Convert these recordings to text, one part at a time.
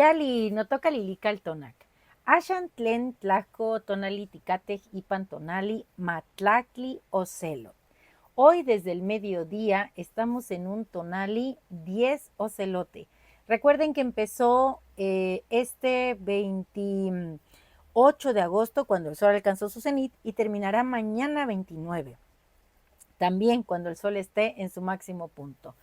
Yali, no toca lilical tonac. Ashan tlen tlaco tonali ticatej ipan tonali matlacli ocelo. Hoy desde el mediodía estamos en un tonali 10 ocelote. Recuerden que empezó este 28 de agosto cuando el sol alcanzó su cenit y terminará mañana 29, también cuando el sol esté en su máximo punto.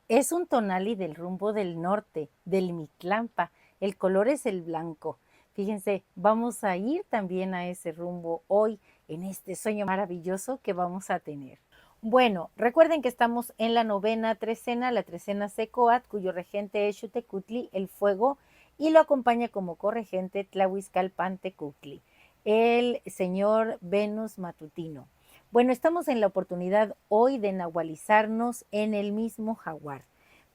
Es un tonali del rumbo del norte, del Mictlampa. El color es el blanco. Fíjense, vamos a ir también a ese rumbo hoy en este sueño maravilloso que vamos a tener. Bueno, recuerden que estamos en la novena trecena, la trecena Secoat, cuyo regente es Xutecutli, el fuego, y lo acompaña como corregente Tlahuizcalpantecutli, el señor Venus matutino. Bueno, estamos en la oportunidad hoy de nahualizarnos en el mismo jaguar,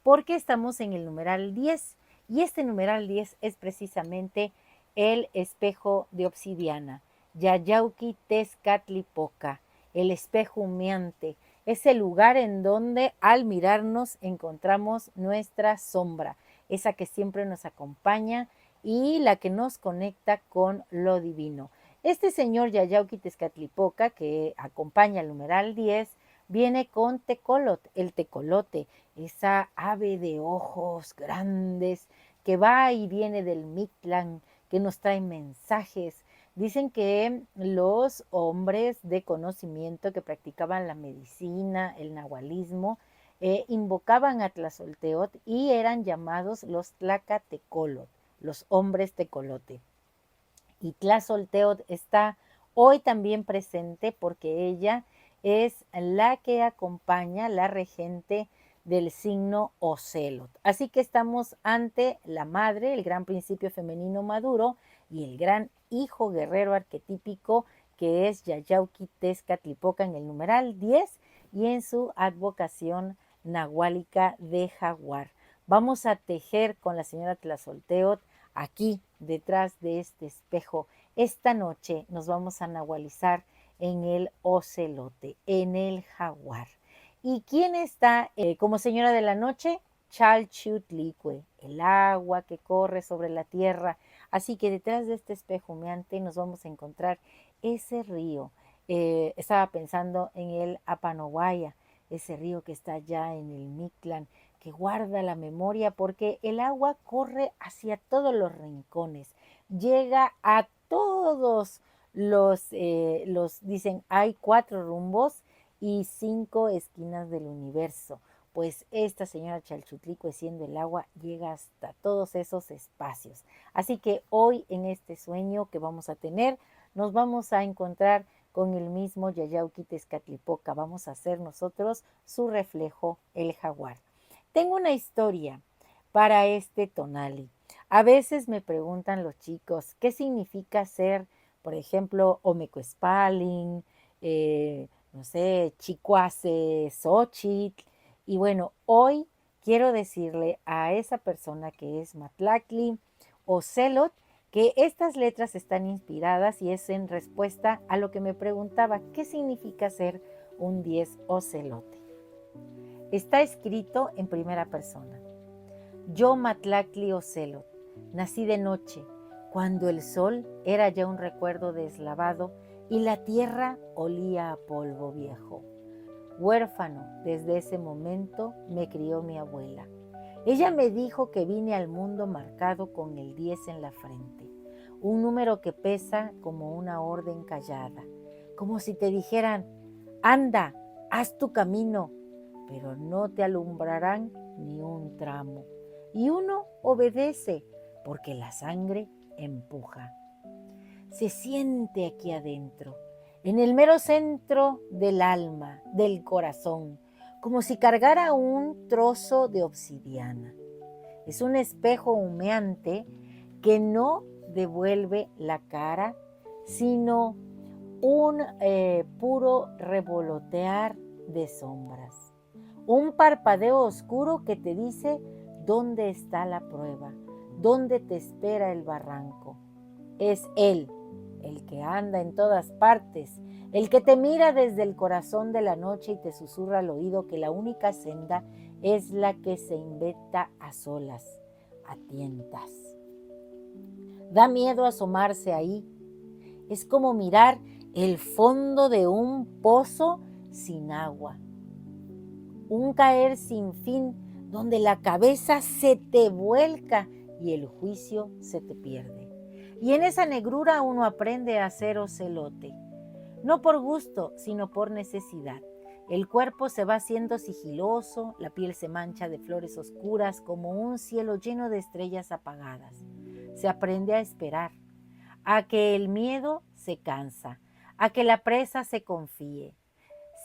porque estamos en el numeral 10, y este numeral 10 es precisamente el espejo de obsidiana, Yayauqui Tezcatlipoca, el espejo humeante. Es el lugar en donde al mirarnos encontramos nuestra sombra, esa que siempre nos acompaña y la que nos conecta con lo divino. Este señor Yayauqui Tezcatlipoca, que acompaña el numeral 10, viene con tecolot, el tecolote, esa ave de ojos grandes que va y viene del Mictlán, que nos trae mensajes. Dicen que los hombres de conocimiento que practicaban la medicina, el nahualismo, invocaban a Tlazolteotl y eran llamados los Tlacatecolot, los hombres tecolote. Y Tlazolteotl está hoy también presente porque ella es la que acompaña, la regente del signo Ocelot. Así que estamos ante la madre, el gran principio femenino maduro, y el gran hijo guerrero arquetípico que es Yayauqui Tezcatlipoca en el numeral 10 y en su advocación nahuálica de jaguar. Vamos a tejer con la señora Tlazolteotl aquí detrás de este espejo. Esta noche nos vamos a nahualizar en el ocelote, en el jaguar. ¿Y quién está como señora de la noche? Chalchutlicue, el agua que corre sobre la tierra. Así que detrás de este espejo humeante nos vamos a encontrar ese río. Estaba pensando en el Apanoguaya, ese río que está allá en el Mictlán, que guarda la memoria porque el agua corre hacia todos los rincones, llega a todos dicen, hay 4 rumbos y 5 esquinas del universo. Pues esta señora Chalchutlicue, siendo el agua, llega hasta todos esos espacios. Así que hoy en este sueño que vamos a tener, nos vamos a encontrar con el mismo Yayauqui Tezcatlipoca. Vamos a ser nosotros su reflejo, el jaguar. Tengo una historia para este tonali. A veces me preguntan los chicos, ¿qué significa ser, por ejemplo, Omecoespalin, no sé, Chicuase, Xochitl? Y bueno, hoy quiero decirle a esa persona que es Matlacli o Celot que estas letras están inspiradas y es en respuesta a lo que me preguntaba, ¿qué significa ser un 10 ocelote? Está escrito en primera persona. Yo, Matlacli Ocelot, nací de noche, cuando el sol era ya un recuerdo deslavado y la tierra olía a polvo viejo. Huérfano, desde ese momento me crió mi abuela. Ella me dijo que vine al mundo marcado con el 10 en la frente, un número que pesa como una orden callada, como si te dijeran, anda, haz tu camino, pero no te alumbrarán ni un tramo. Y uno obedece porque la sangre empuja. Se siente aquí adentro, en el mero centro del alma, del corazón, como si cargara un trozo de obsidiana. Es un espejo humeante que no devuelve la cara, sino un puro revolotear de sombras. Un parpadeo oscuro que te dice dónde está la prueba, dónde te espera el barranco. Es Él, el que anda en todas partes, el que te mira desde el corazón de la noche y te susurra al oído que la única senda es la que se inventa a solas, a tientas. Da miedo asomarse ahí. Es como mirar el fondo de un pozo sin agua. Un caer sin fin donde la cabeza se te vuelca y el juicio se te pierde. Y en esa negrura uno aprende a ser ocelote. No por gusto, sino por necesidad. El cuerpo se va haciendo sigiloso, la piel se mancha de flores oscuras como un cielo lleno de estrellas apagadas. Se aprende a esperar, a que el miedo se cansa, a que la presa se confíe.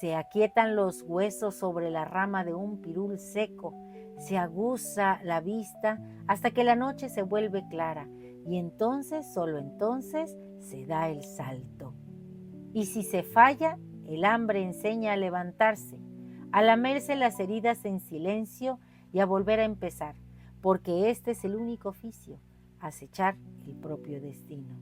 Se aquietan los huesos sobre la rama de un pirul seco, se aguza la vista hasta que la noche se vuelve clara y entonces, solo entonces, se da el salto. Y si se falla, el hambre enseña a levantarse, a lamerse las heridas en silencio y a volver a empezar, porque este es el único oficio, acechar el propio destino.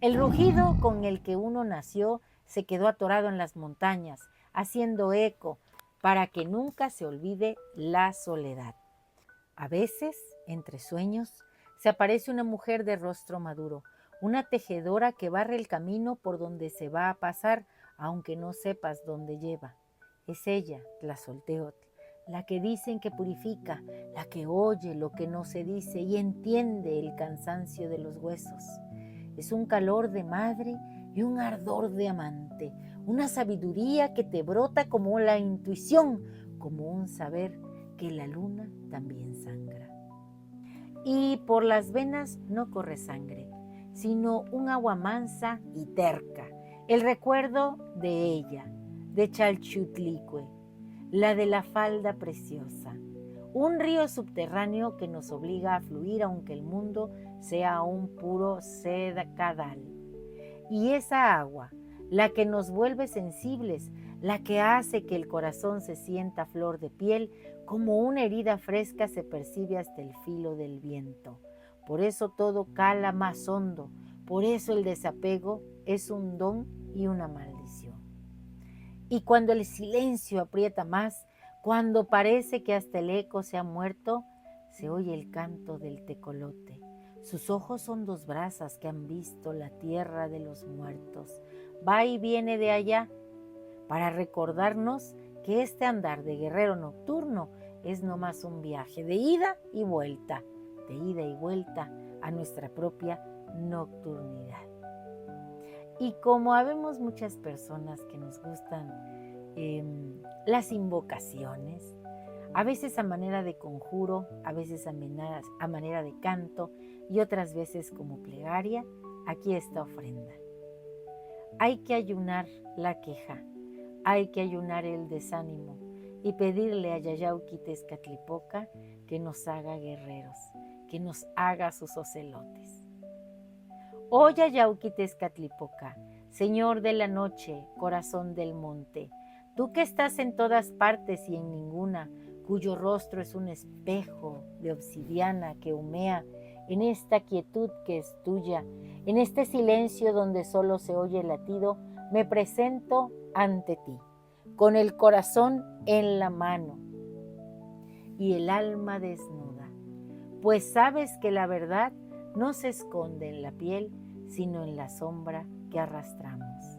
El rugido con el que uno nació se quedó atorado en las montañas, haciendo eco para que nunca se olvide la soledad. A veces, entre sueños, se aparece una mujer de rostro maduro, una tejedora que barre el camino por donde se va a pasar, aunque no sepas dónde lleva. Es ella, Tlazolteotl, la que dicen que purifica, la que oye lo que no se dice y entiende el cansancio de los huesos. Es un calor de madre y un ardor de amante, una sabiduría que te brota como la intuición, como un saber que la luna también sangra. Y por las venas no corre sangre, sino un agua mansa y terca, el recuerdo de ella, de Chalchutlicue, la de la falda preciosa, un río subterráneo que nos obliga a fluir aunque el mundo sea un puro sedacadal. Y esa agua, la que nos vuelve sensibles, la que hace que el corazón se sienta flor de piel, como una herida fresca se percibe hasta el filo del viento. Por eso todo cala más hondo, por eso el desapego es un don y una maldición. Y cuando el silencio aprieta más, cuando parece que hasta el eco se ha muerto, se oye el canto del tecolote. Sus ojos son dos brasas que han visto la tierra de los muertos. Va y viene de allá para recordarnos que este andar de guerrero nocturno es nomás un viaje de ida y vuelta a nuestra propia nocturnidad. Y como habemos muchas personas que nos gustan las invocaciones, a veces a manera de conjuro, a veces a manera de canto y otras veces como plegaria, aquí esta ofrenda. Hay que ayunar la queja, hay que ayunar el desánimo y pedirle a Yayauquitezcatlipoca que nos haga guerreros, que nos haga sus ocelotes. Oh Yayauquitezcatlipoca, Señor de la noche, corazón del monte, tú que estás en todas partes y en ninguna, cuyo rostro es un espejo de obsidiana que humea en esta quietud que es tuya, en este silencio donde solo se oye el latido, me presento ante ti, con el corazón en la mano y el alma desnuda, pues sabes que la verdad no se esconde en la piel, sino en la sombra que arrastramos.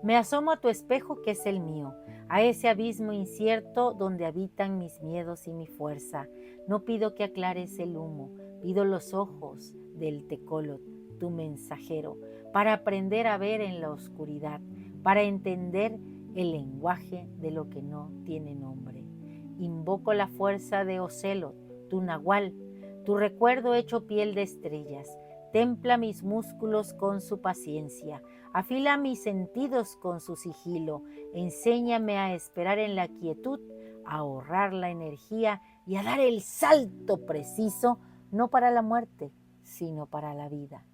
Me asomo a tu espejo que es el mío, a ese abismo incierto donde habitan mis miedos y mi fuerza. No pido que aclares el humo, pido los ojos del Tecolot, tu mensajero, para aprender a ver en la oscuridad, para entender el lenguaje de lo que no tiene nombre. Invoco la fuerza de Ocelot, tu nahual, tu recuerdo hecho piel de estrellas. Templa mis músculos con su paciencia, afila mis sentidos con su sigilo, enséñame a esperar en la quietud, a ahorrar la energía y a dar el salto preciso, no para la muerte, sino para la vida.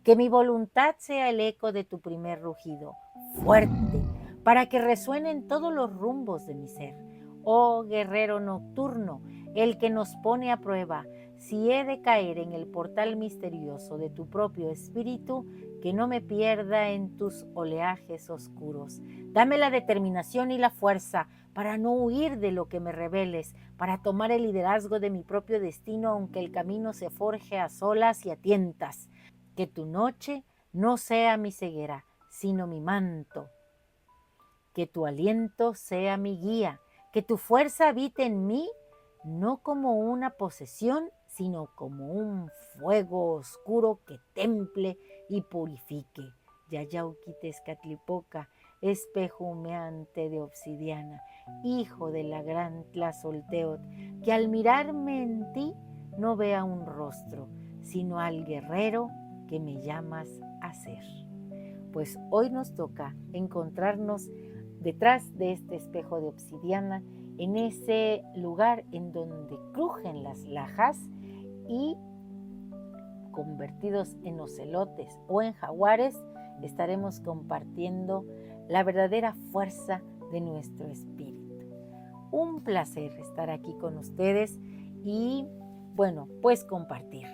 Que mi voluntad sea el eco de tu primer rugido, fuerte, para que resuenen todos los rumbos de mi ser. Oh guerrero nocturno, el que nos pone a prueba, si he de caer en el portal misterioso de tu propio espíritu, que no me pierda en tus oleajes oscuros. Dame la determinación y la fuerza para no huir de lo que me reveles, para tomar el liderazgo de mi propio destino, aunque el camino se forje a solas y a tientas. Que tu noche no sea mi ceguera, sino mi manto. Que tu aliento sea mi guía, que tu fuerza habite en mí, no como una posesión, sino como un fuego oscuro que temple y purifique. Yayauquitezcatlipoca, espejo humeante de obsidiana, hijo de la gran Tlazolteotl, que al mirarme en ti no vea un rostro, sino al guerrero que me llamas a ser. Pues hoy nos toca encontrarnos detrás de este espejo de obsidiana, en ese lugar en donde crujen las lajas y convertidos en ocelotes o en jaguares, estaremos compartiendo la verdadera fuerza de nuestro espíritu. Un placer estar aquí con ustedes y, bueno, pues compartir.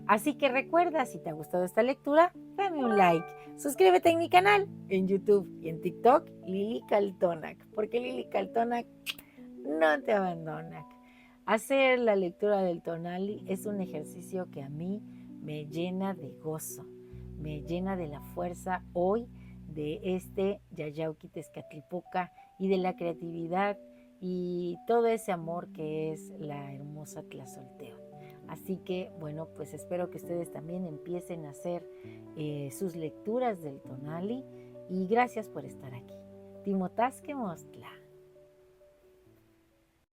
Así que recuerda, si te ha gustado esta lectura, dame un like, suscríbete en mi canal, en YouTube y en TikTok, Lili Caltonac, porque Lili Caltonac no te abandona. Hacer la lectura del tonali es un ejercicio que a mí me llena de gozo, me llena de la fuerza hoy de este Yayauquitezcatlipoca y de la creatividad y todo ese amor que es la hermosa Tlazolteotl. Así que, bueno, pues espero que ustedes también empiecen a hacer sus lecturas del tonali y gracias por estar aquí. Timotasque Mostla.